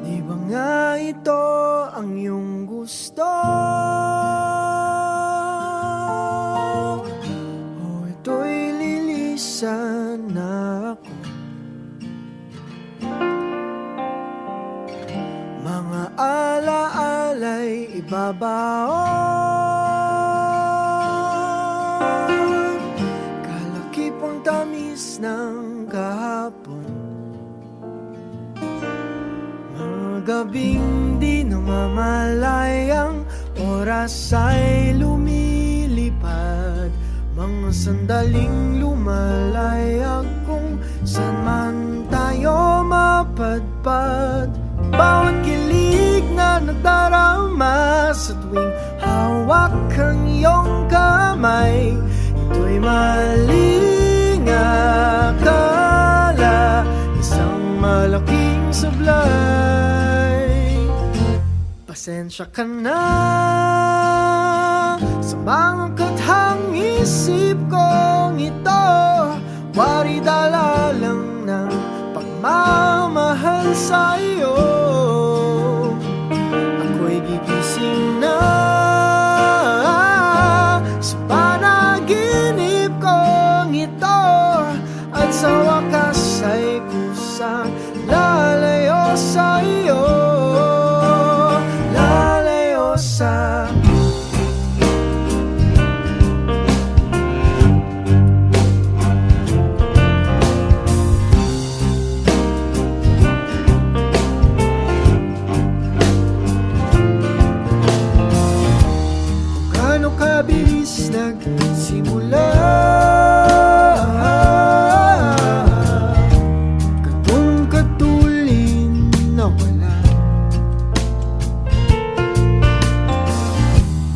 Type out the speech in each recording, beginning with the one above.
Di ba nga ito ang iyong gusto? O ito'y lilisan na ako? Mga alaala'y ibabaon, kalakipang tamis ng kahapon. Mga gabing di namamalayang oras ay lumilipad, mga sandaling lumalayag kung saan man tayo mapadpad. Bawat kilig na nagdarama sa tuwing hawak ang iyong kamay, ito'y maling akala, isang malaking sablay. Pasensya ka na sa mga kathang isip kong ito, wari dala lang ng pagmamahal sa iyo. Ako'y gigising na sa panaginip kong ito, at sa wakas ay kusang lalayo sa iyo, lalayo sa kabilis nagsimula, katong katulin na wala.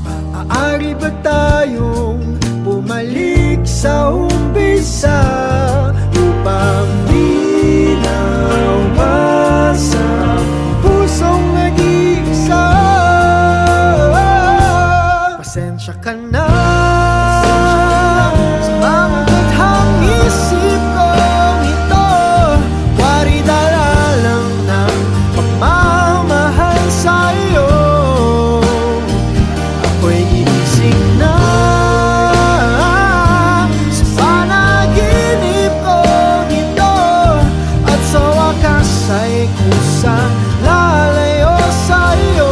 Maaari ba tayong bumalik sa umpisa upang di nawasak pusong nag-iisa? Pasensya ka na sa mga kathang isip kong ito, wari dala lang ng pagmamahal sa iyo. Ako'y gigising na sa panaginip kong ito, at sa wakas ay kusang lalayo sa iyo,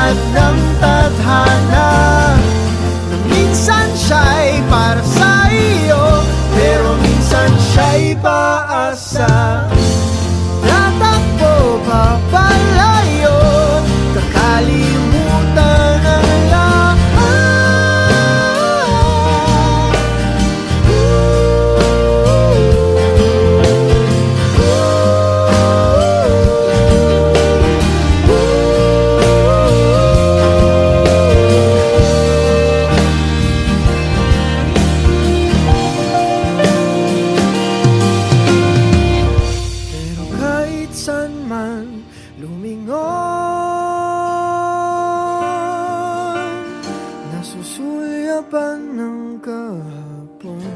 ng tadhana, na minsan siya'y para sa iyo, pero minsan siya'y paasa. Tatakbo papalayo, kakalimutan ang lahat. Saan man lumingon, nasusulyapan ng kahapon,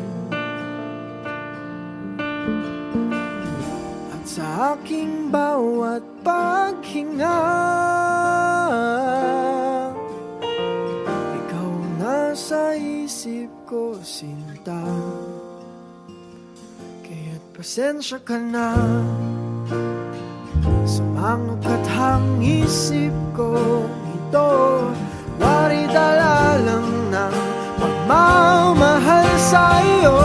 at sa aking bawat paghinga, ikaw nasa isip ko, sinta. Kaya't pasensya ka na sa mga kathang isip ko ito, wari dala lang ng pagmamahal sa iyo.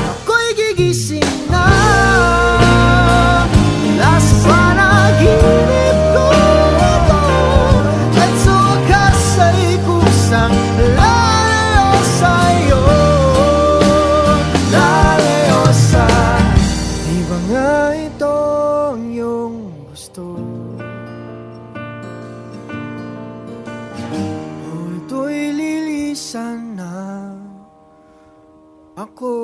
Ako'y gigising na mula sa panaginip ko ito, at sa wakas ay kusang lalayo sa iyo, lalayo sa. Di ba nga ito ang iyong gusto? O ito'y lilisan na ako.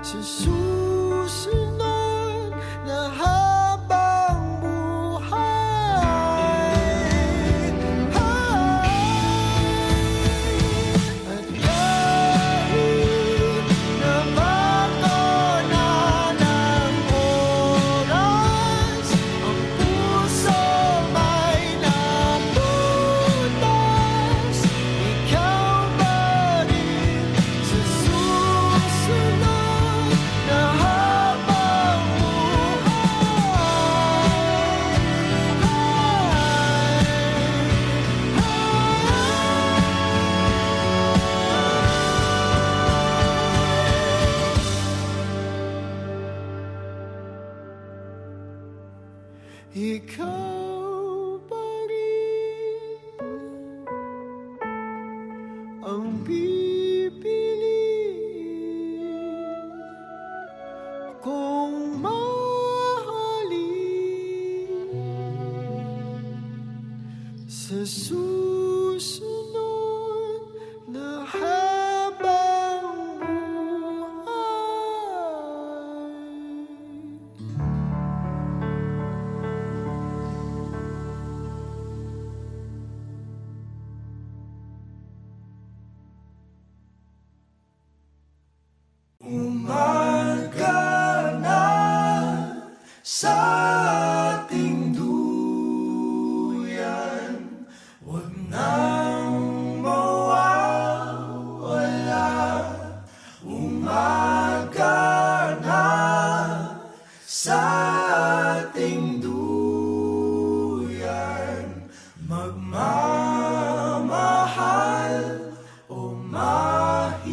sa susunod na habang buhay. At kahit na magdona ng oras, ang puso may nabutas. Ikaw pa rin sa susunod na habang ikaw pa rin ang pipiliin kong mahalin sa susunod na habang umaga na sa ating duyan, huwag nang mawawala. Umaga na sa ating duyan, magmamahal o mahiwaga.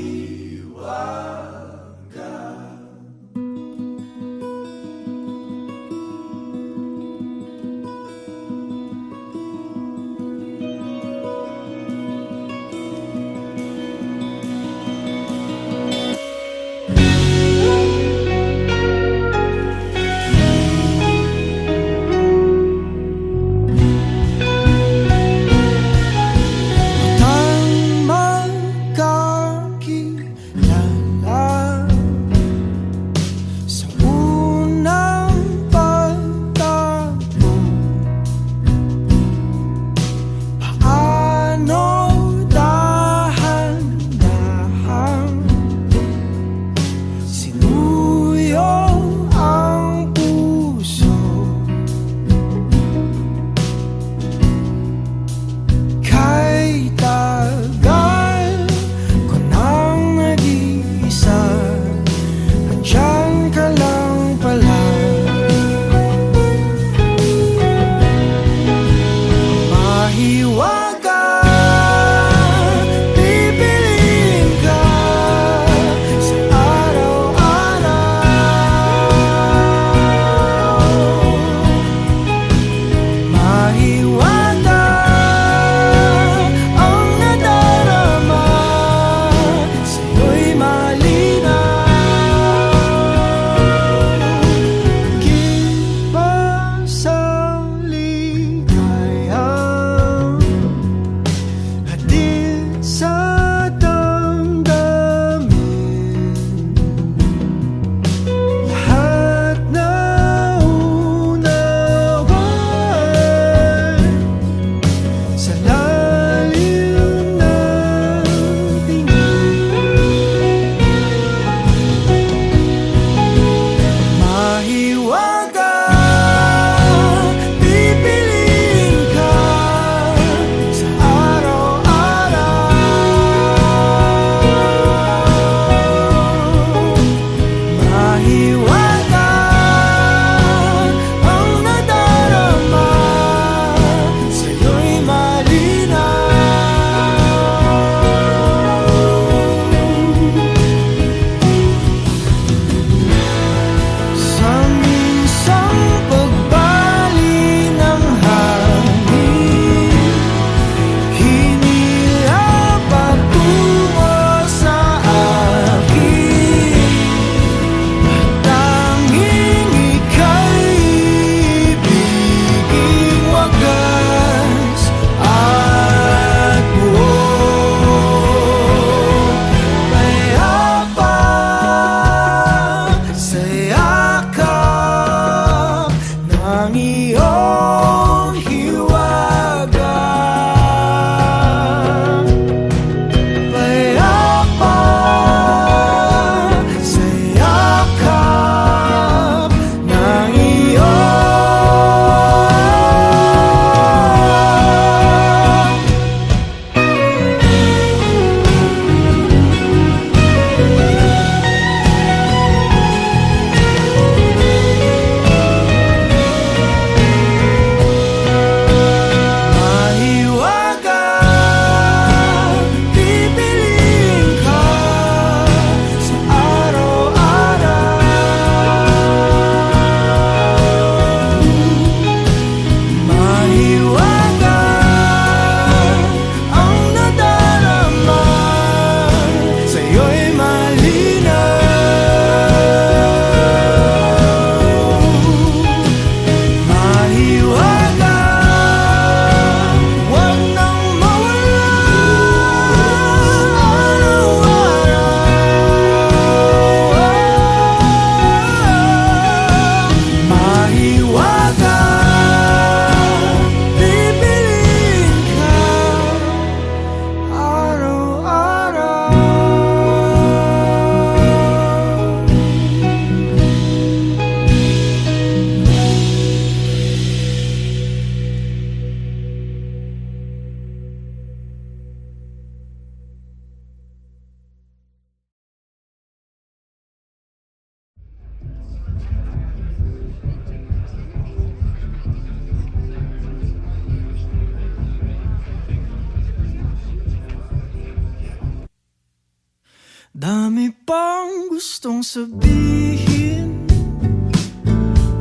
Dami pang gustong sabihin,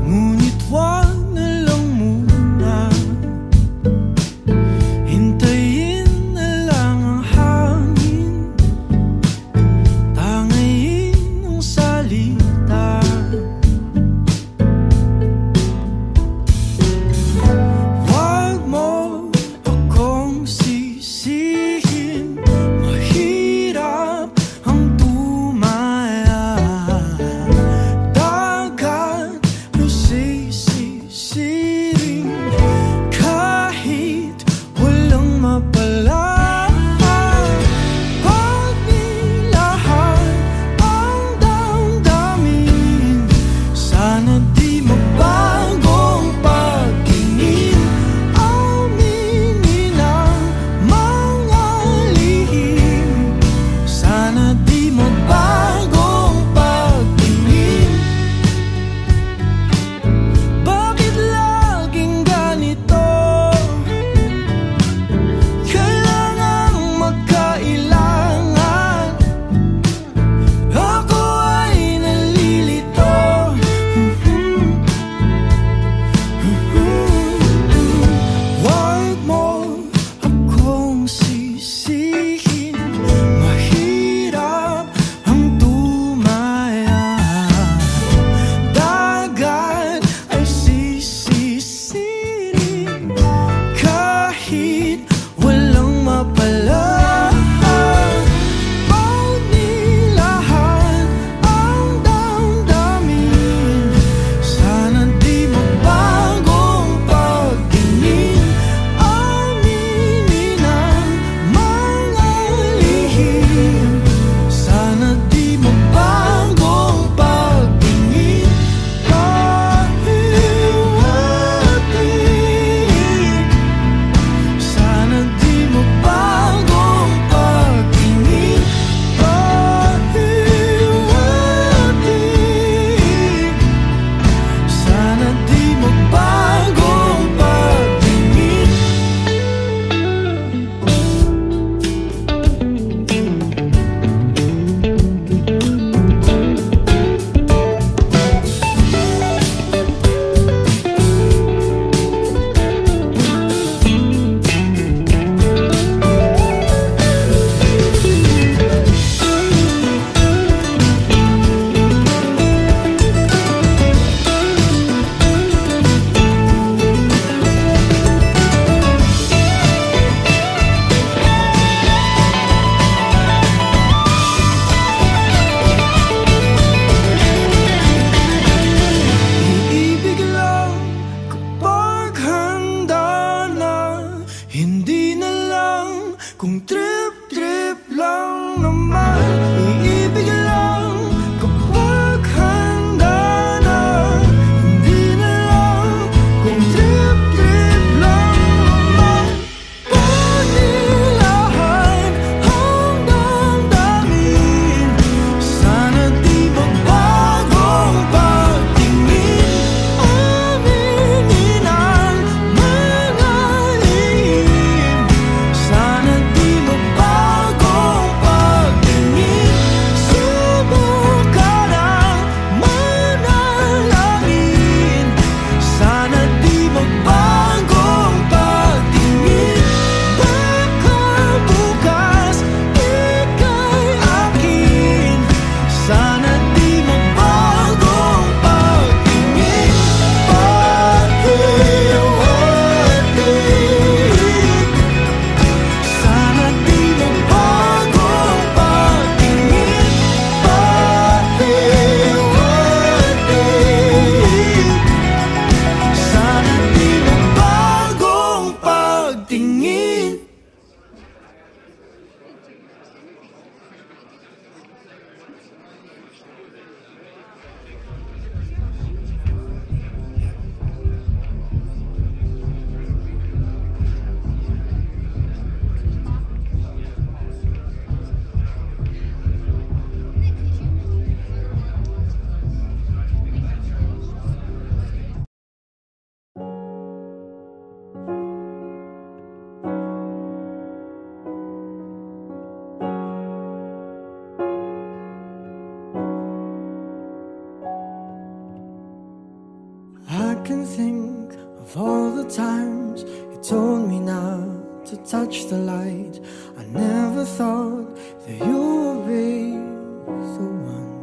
ngunit wag na lang muna. Hintayin na lang ang hangin, tangayin ang salita. Wag mo akong sisihin, mahirap ang tumaya. can think of all the times you told me not to touch the light. I never thought that you would be the one.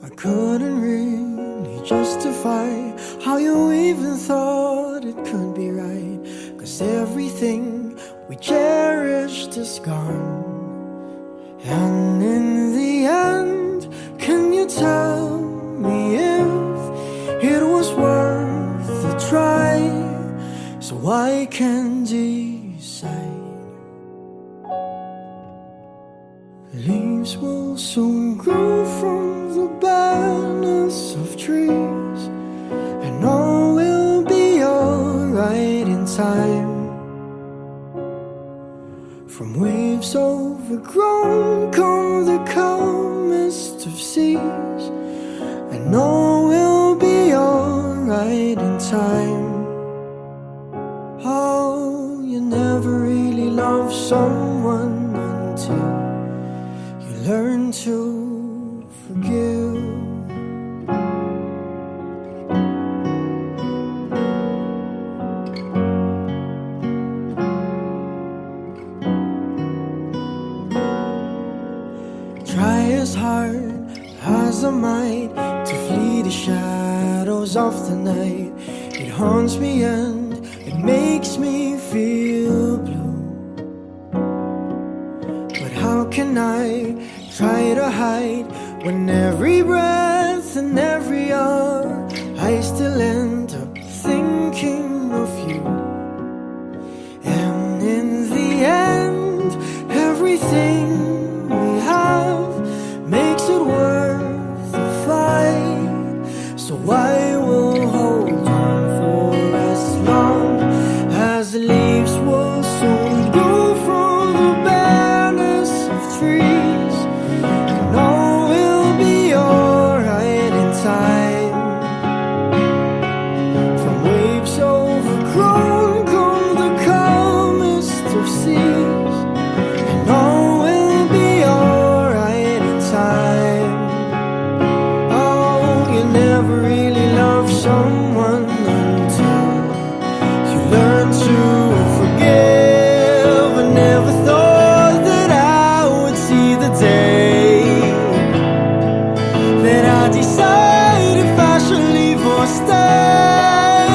I couldn't really justify how you even thought it could be right, 'cause everything we cherished is gone. And in the end, can you tell me if it was worth the try, so I can decide? Leaves will soon grow from the barrenness of trees, and all will be alright in time. From waves overgrown come the calmest of seas, and all will be alright in time. Oh, you never really love someone until you learn to forgive. Try as hard as I might to flee the shadows of the night. It haunts me and it makes me feel blue. But how can I try to hide when every breath and every hour I still end up thinking of you? And in the end, everything we have makes it worth the fight. So I will hold on for as long as the leaves will soon grow from the barrenness of trees, and all will be alright in time. From waves overgrown come the calmest of seas, and all will be alright in time. Oh, you never really love someone until you learn to forgive. I never thought that I would see the day that I decide if I should leave or stay.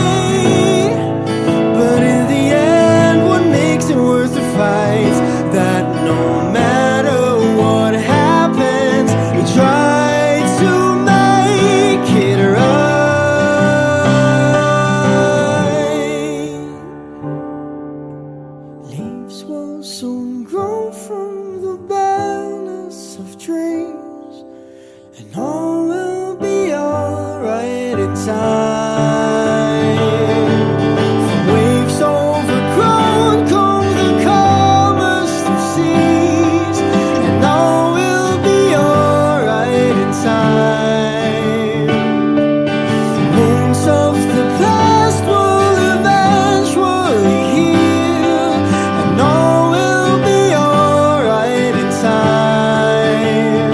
But in the end, what makes it worth the fight? That no matter what happens, we try to make it right. Leaves will soon grow from the barrenness of trees, and all will be alright in time. From waves overgrown come the calmest of seas, and all will be alright in time. Wounds of the past will eventually heal, and all will be alright in time.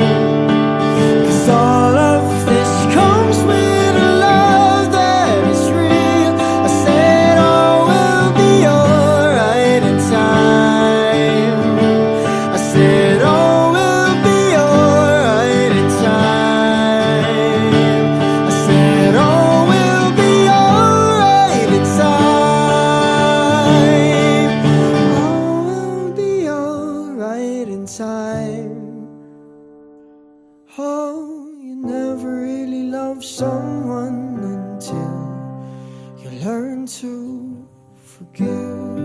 'Cause all of this comes with a love that is real. I said all will be alright in time. I said all will be alright in time. I said all will be alright in time. All will be alright in time. Oh, you never really love someone until you learn to forgive.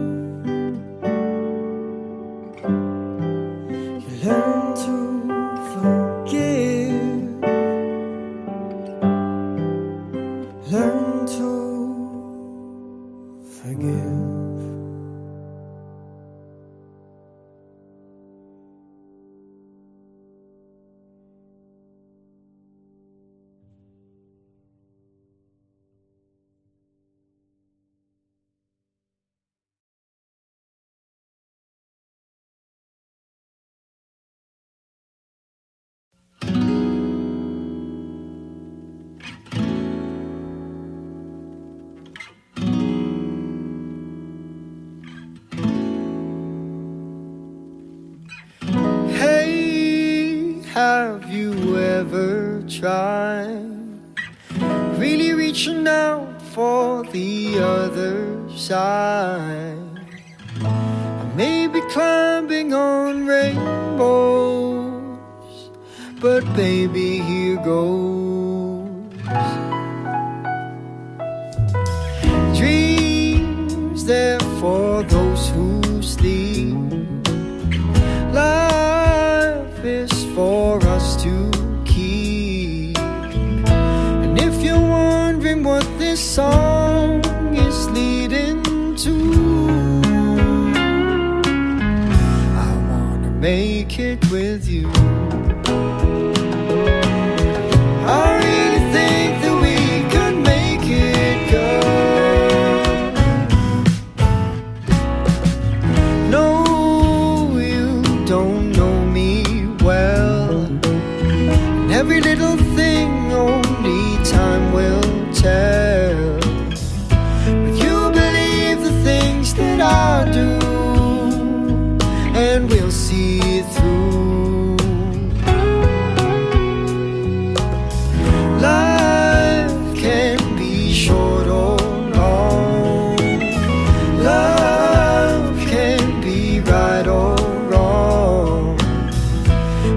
You learn to forgive. Learn to forgive. try, really reaching out for the other side. I may be climbing on rainbows, but baby, here goes. Dreams there for those who sleep. Life is for us to keep. And if you're wondering what this song is leading to, I wanna make it with you. I really think that we could make it, girl. No, you don't know me well, and every little thing only time will tell. But you believe the things that I do, and we'll see it through. Life can be short or long. Love can be right or wrong.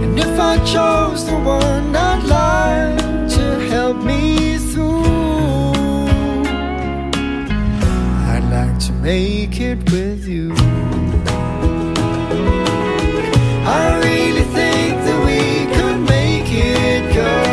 And if I chose the one I'd like to help me through, I'd like to make it with you. I really think that we could make it, girl.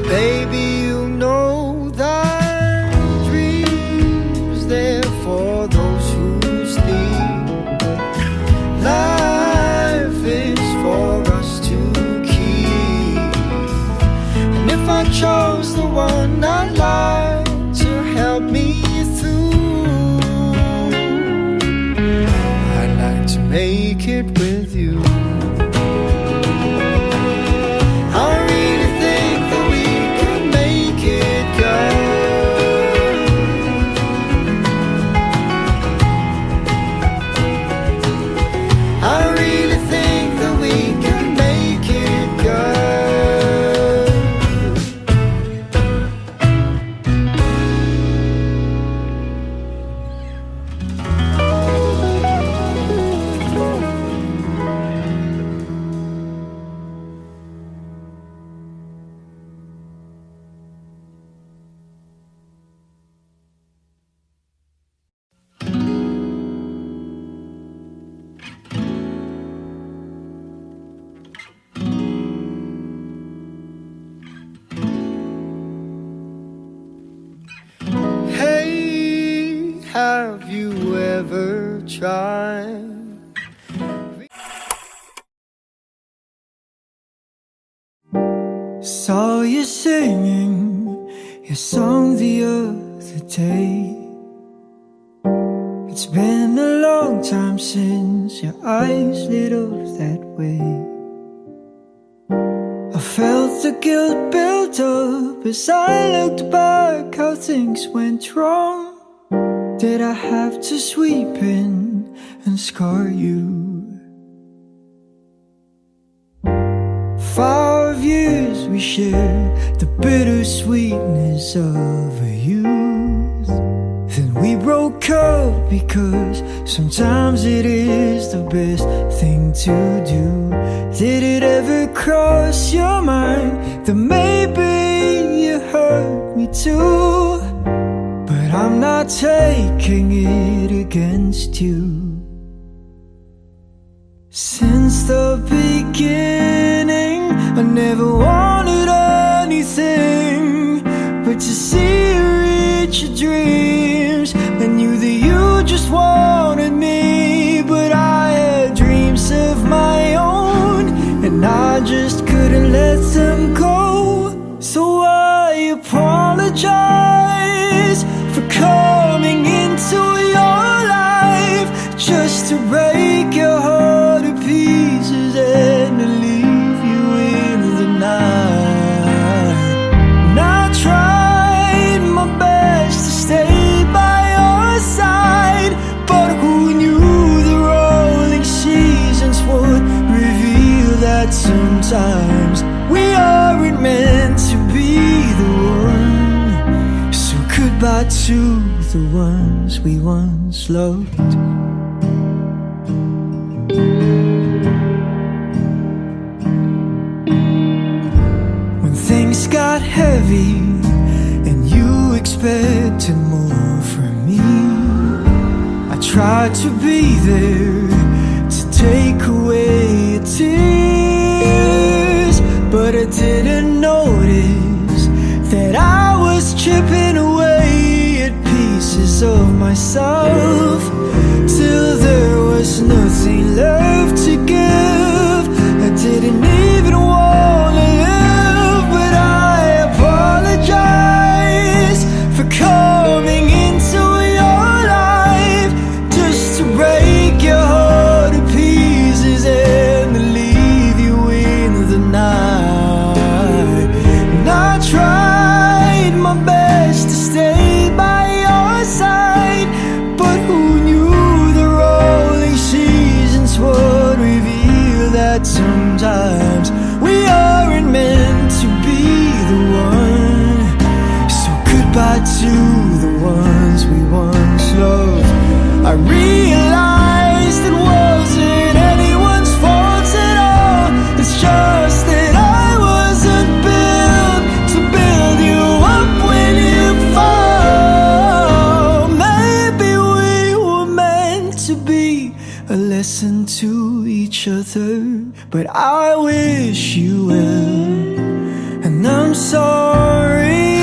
Baby, you know that dreams there for those who sleep. Life is for us to keep. And if I chose the one I'd like to help me through, I'd like to make it with you. I really think that we could make it, girl. I really think that we could make it, girl. Hey, have you ever tried? Saw you singing your song the other day. It's been a long time since your eyes lit up that way. I felt the guilt build up as I looked back how things went wrong. Did I have to sweep in and scar you? 5 years we shared the bittersweetness of a youth. Then we broke up because sometimes it is the best thing to do. Did it ever cross your mind that maybe you hurt me too? But I'm not taking it against you. Since the beginning, I never wanted anything but to see you reach your dreams. I knew that you just wanted me, but I had dreams of my own, and I just couldn't let them go. So I apologize for coming into your life just to break your heart to pieces and to leave you in the night. And I tried my best to stay by your side, but who knew the rolling seasons would reveal that sometimes we aren't meant to be the one. So goodbye to the ones we once loved. When things got heavy and you expected more from me, I tried to be there to take away your tears, but I didn't notice that I was chipping away at pieces of myself, till there was nothing left to give. I didn't even want to live, but I apologize for coming into your life just to break your heart to pieces and to leave you in the night. And I tried my best to stay by your side, but who knew the rolling seasons would reveal that sometimes we aren't meant to be the one. So goodbye to the ones we once loved. I realized it wasn't anyone's fault at all. It's just that I wasn't built to build you up when you fall. Maybe we were meant to be a lesson to each other, but I wish you well, and I'm sorry.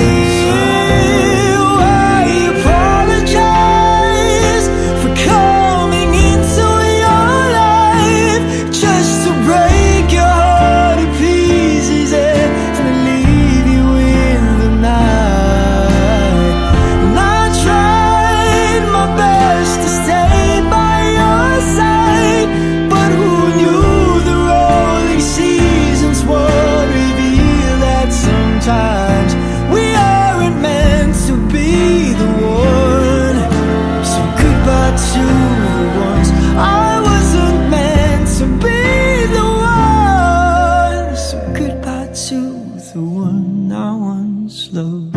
I apologize for coming into your life just to break your heart to pieces and to leave you in the night. And I tried my best to stay by your side, but who knew the rolling seasons would reveal that sometimes we aren't meant to be the one. So goodbye to the ones I wasn't meant to be the one. So goodbye to the one I once loved.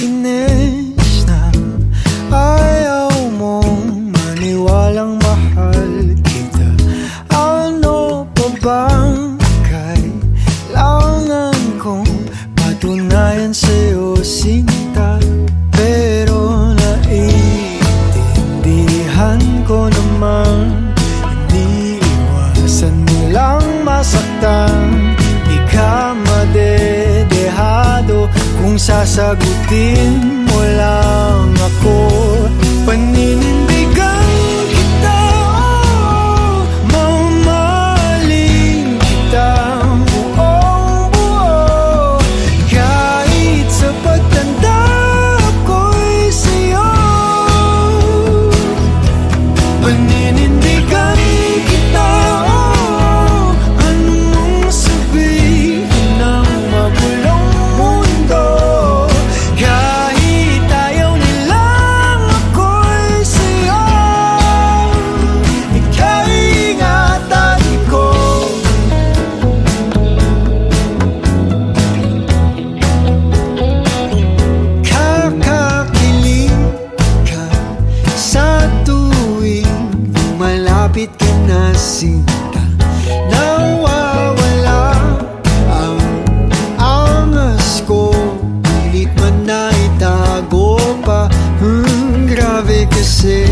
Kakainis na ayaw mong maniwalang mahal kita. Ano pa bang kailangan kong patunayan sa'yo, sinta? Pero naiintindihan ko naman, hindi iwasan mo lang masaktan. Di ka madedehado kung sasagutin mo lang ako. Paninindigan kita, oh, mamahalin kita buong buo, kahit sa pagtanda ko'y sa'yo. Paninindigan kita, oh, anong sabihin ng magulong mundo, kahit ayaw nilang ako'y sa'yo. Ikaw ingatan ko. Kakakilig ka sa tuwing malapit ka na, sinta. Nawawala ang angas ko, pilit man na itago pa. Grabe kasi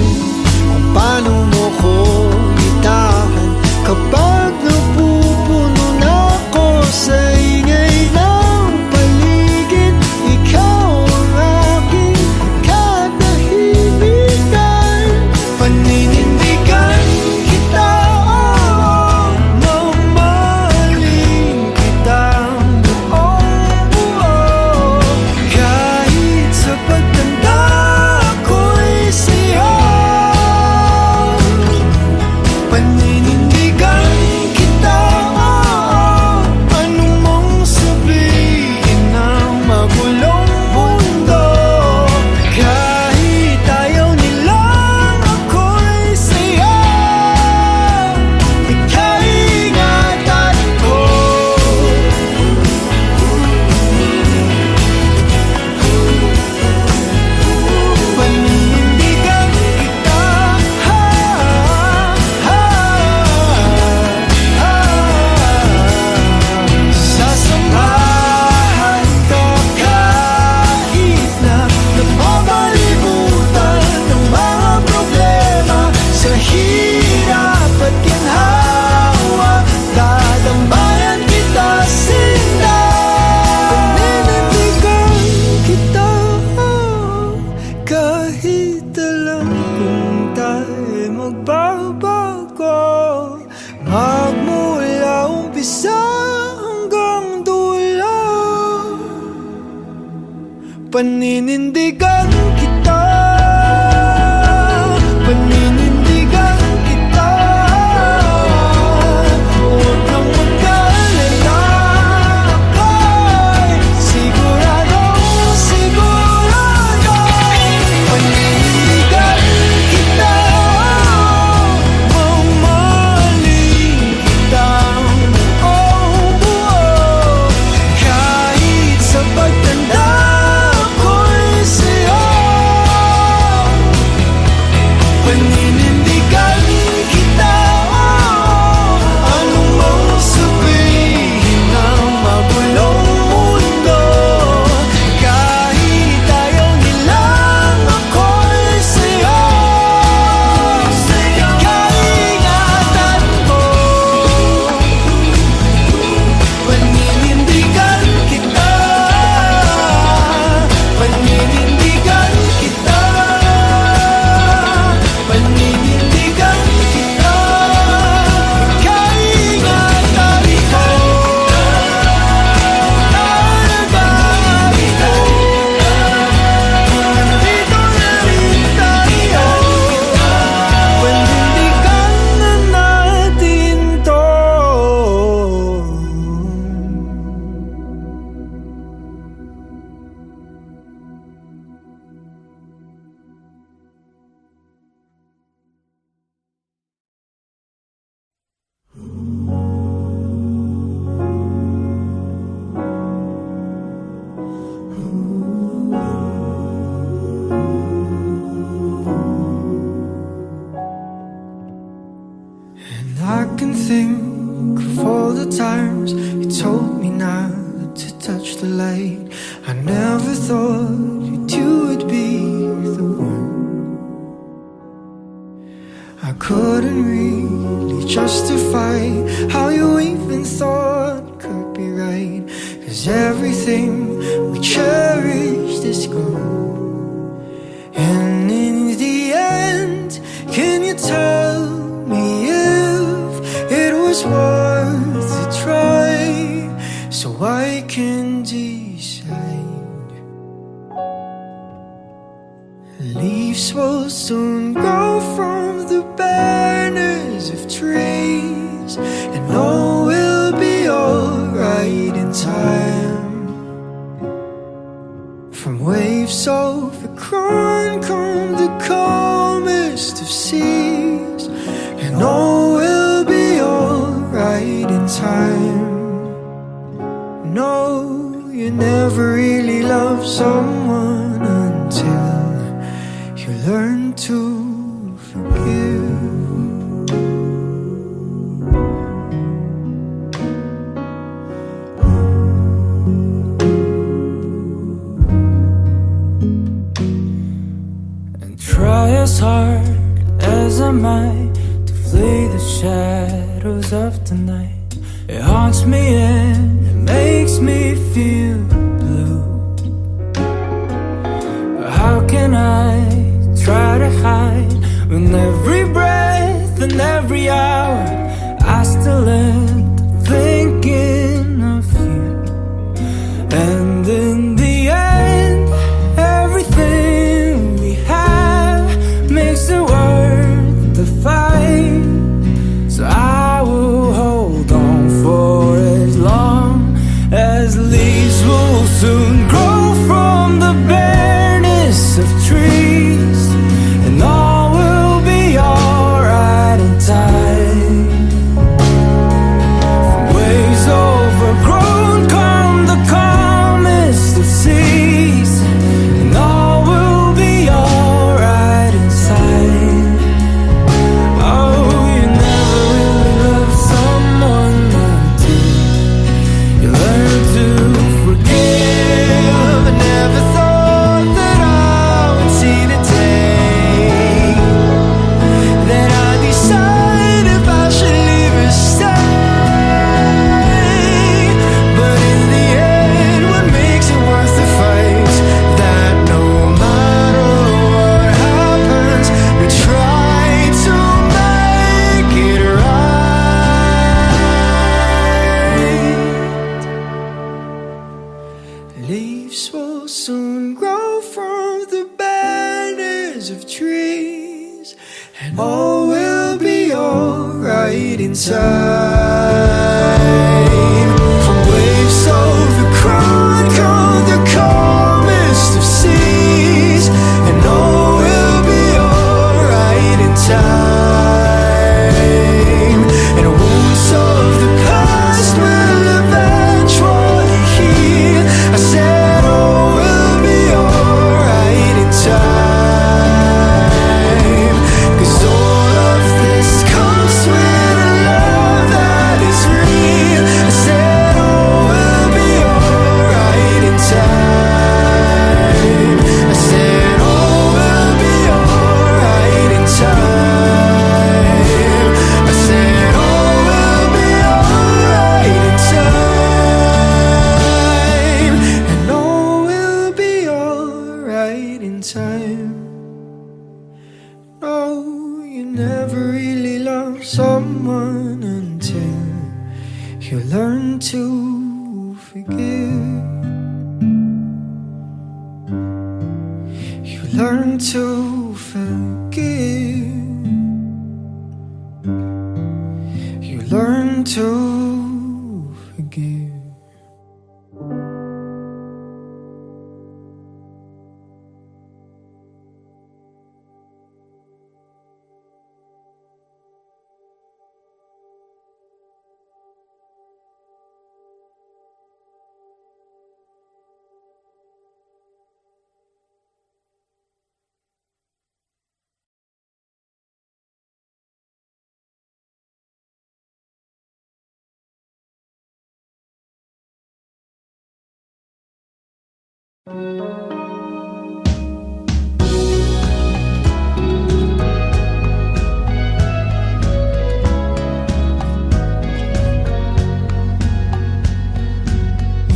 paano mo ko itahan kapag napupuno na ako sa ingay ng paligid. Ikaw ang aking katahimikan, paninindigan kita, mamahalin kitang buong buo. Kahit sa pagtanda ko'y sa'yo, paninindigan kita, anong mong sabihin ng magulong mundo. Kahit ayaw nilang ako'y sa'yo, ika'y ingatan ko. Paninindigan kita, sasamahan ka kahit na napapalibutan ng mga problema. Sa hirap at ginhawa, dadambayan kita sinda. Paninindigan kita, kahit alam kung tayo magbabago, magmula umpisa hanggang dulo. Paninindigan kita, paninindigan kita. Huwag kang mag-alala, ako'y siguradong sigurado. Paninindigan kita, mamahalin kitang buong buo. Kahit sa pagtanda ko'y sa'yo, paninindigan kita, anong mong sabihin ng magulong mundo. Kahit ayaw nilang ako'y sa'yo, ika'y ingatan ko. Paninindigan kita, paninindigan kita, paninindigan kita, ika'y ingatan ko. Nandito na rin tayo, panindigan na natin to. And I can think of all the times you told me not to touch the light. I never thought you two would be the one. I couldn't really justify how you even thought could be right, 'cause everything we cherished is gone. And in the end, can you tell me if it was worth a try, so I can decide? Leaves will soon grow from the banners of trees, and all will be alright in time. From waves overgrown come the calmest of seas, and all will be alright in time. No, you never really loved someone until you learn to forgive. as I might to flee the shadows of the night. It haunts me and it makes me feel blue. How can I try to hide when every breath and every hour I still end up thinking of you? And in the end, everything we have makes it worth the fight. So I will hold on for as long as leaves will soon grow from the bareness of trees, and all will be alright in time. From waves overgrown come the calmest of seas, and all will be alright inside. Oh, you never really love someone until you learn to forgive. I never thought that I would see the day that I decide if I should leave or stay. But in the end, what makes it worth the fight? That no matter what happens, we try to make it right. Leaves will soon grow from the banners of trees, and all will be alright in time. From waves overgrown come the calmest of seas, and all will be alright in time. And wounds of the past will eventually heal. I said all will be alright in time, 'cause all of this comes with a love that is real. I said all will be alright in time. I said all will be alright in time. I said all will be alright in time. And all will be alright in time. No, you never really love someone until you learn to forgive. You learn to forgive. You learn to forgive.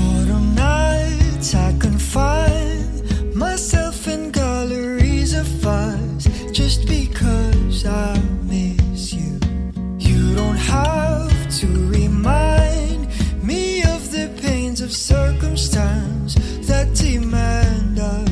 Autumn nights, I confine myself in galleries of fires just because I miss you. You don't have to remind me of the pains of circumstance that demand us.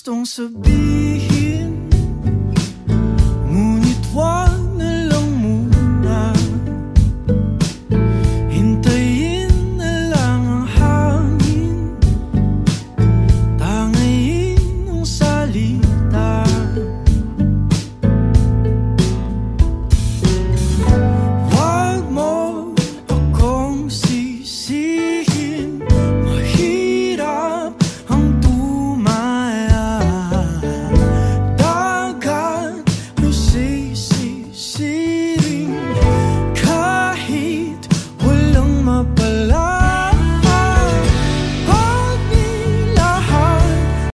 gustong sabihin.